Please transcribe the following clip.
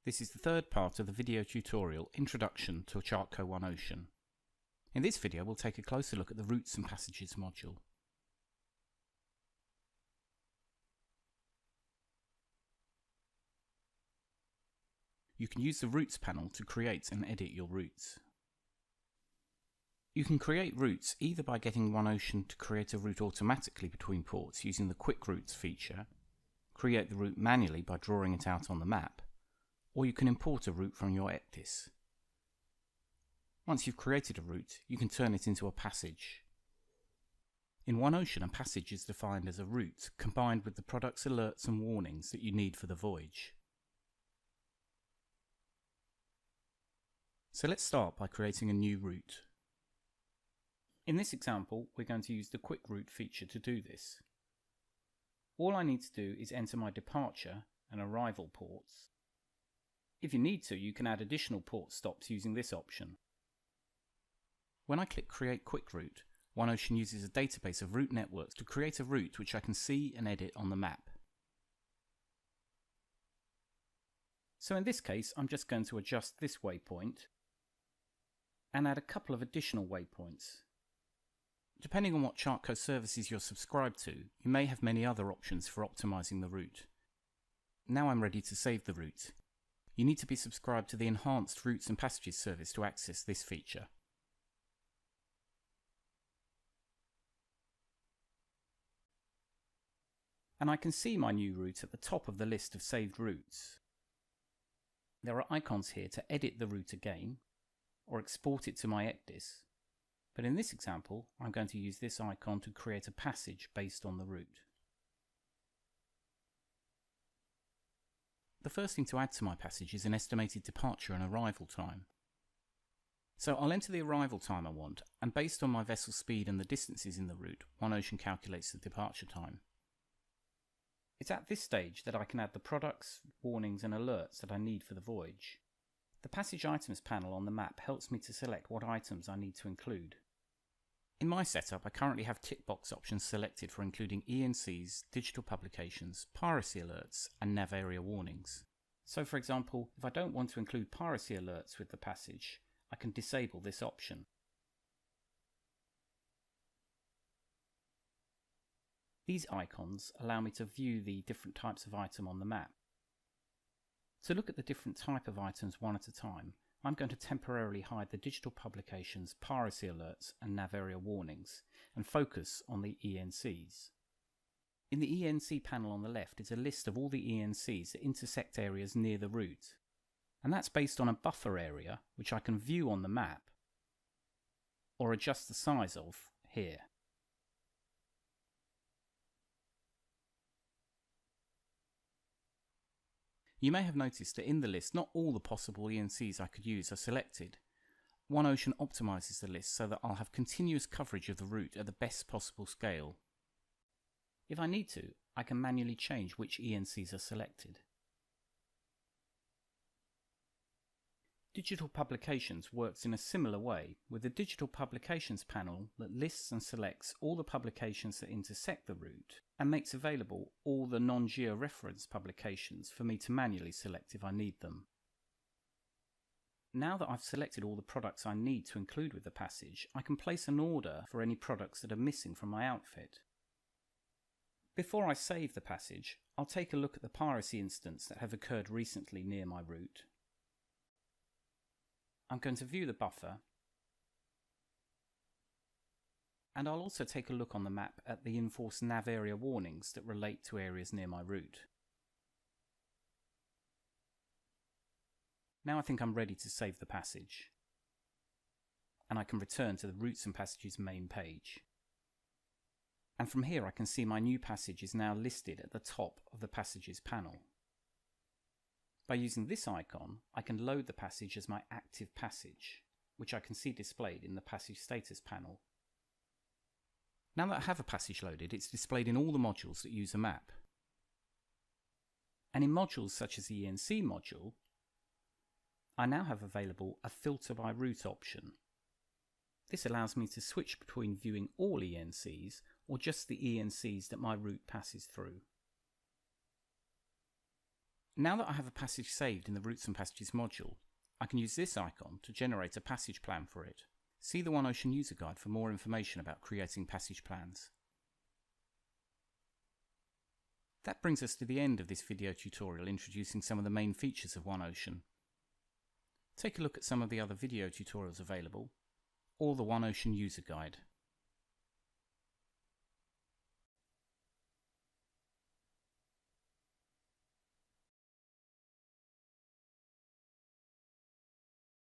This is the third part of the video tutorial Introduction to ChartCo OneOcean. In this video we'll take a closer look at the Routes and Passages module. You can use the Routes panel to create and edit your routes. You can create routes either by getting OneOcean to create a route automatically between ports using the Quick Routes feature, create the route manually by drawing it out on the map, or you can import a route from your ECDIS. Once you've created a route, you can turn it into a passage. In OneOcean, a passage is defined as a route combined with the product's alerts and warnings that you need for the voyage. So let's start by creating a new route. In this example, we're going to use the Quick Route feature to do this. All I need to do is enter my departure and arrival ports. If you need to, you can add additional port stops using this option. When I click Create Quick Route, OneOcean uses a database of route networks to create a route which I can see and edit on the map. So in this case, I'm just going to adjust this waypoint and add a couple of additional waypoints. Depending on what ChartCo services you're subscribed to, you may have many other options for optimizing the route. Now I'm ready to save the route. You need to be subscribed to the Enhanced Routes and Passages service to access this feature. And I can see my new route at the top of the list of saved routes. There are icons here to edit the route again, or export it to my ECDIS. But in this example, I'm going to use this icon to create a passage based on the route. The first thing to add to my passage is an estimated departure and arrival time. So I'll enter the arrival time I want, and based on my vessel speed and the distances in the route, OneOcean calculates the departure time. It's at this stage that I can add the products, warnings and alerts that I need for the voyage. The Passage Items panel on the map helps me to select what items I need to include. In my setup, I currently have tick box options selected for including ENCs, digital publications, piracy alerts, and nav area warnings. So for example, if I don't want to include piracy alerts with the passage, I can disable this option. These icons allow me to view the different types of item on the map. To look at the different type of items one at a time, I'm going to temporarily hide the digital publications, piracy alerts and nav area warnings and focus on the ENCs. In the ENC panel on the left is a list of all the ENCs that intersect areas near the route, and that's based on a buffer area which I can view on the map or adjust the size of here. You may have noticed that in the list not all the possible ENCs I could use are selected. OneOcean optimizes the list so that I'll have continuous coverage of the route at the best possible scale. If I need to, I can manually change which ENCs are selected. Digital Publications works in a similar way, with the Digital Publications panel that lists and selects all the publications that intersect the route and makes available all the non-georeferenced publications for me to manually select if I need them. Now that I've selected all the products I need to include with the passage, I can place an order for any products that are missing from my outfit. Before I save the passage, I'll take a look at the piracy incidents that have occurred recently near my route. I'm going to view the buffer, and I'll also take a look on the map at the enforced nav area warnings that relate to areas near my route. Now I think I'm ready to save the passage, and I can return to the Routes and Passages main page. And from here I can see my new passage is now listed at the top of the Passages panel. By using this icon, I can load the passage as my active passage, which I can see displayed in the Passage Status panel. Now that I have a passage loaded, it's displayed in all the modules that use a map. And in modules such as the ENC module, I now have available a Filter by Route option. This allows me to switch between viewing all ENCs or just the ENCs that my route passes through. Now that I have a passage saved in the Routes and Passages module, I can use this icon to generate a passage plan for it. See the OneOcean user guide for more information about creating passage plans. That brings us to the end of this video tutorial introducing some of the main features of OneOcean. Take a look at some of the other video tutorials available, or the OneOcean user guide.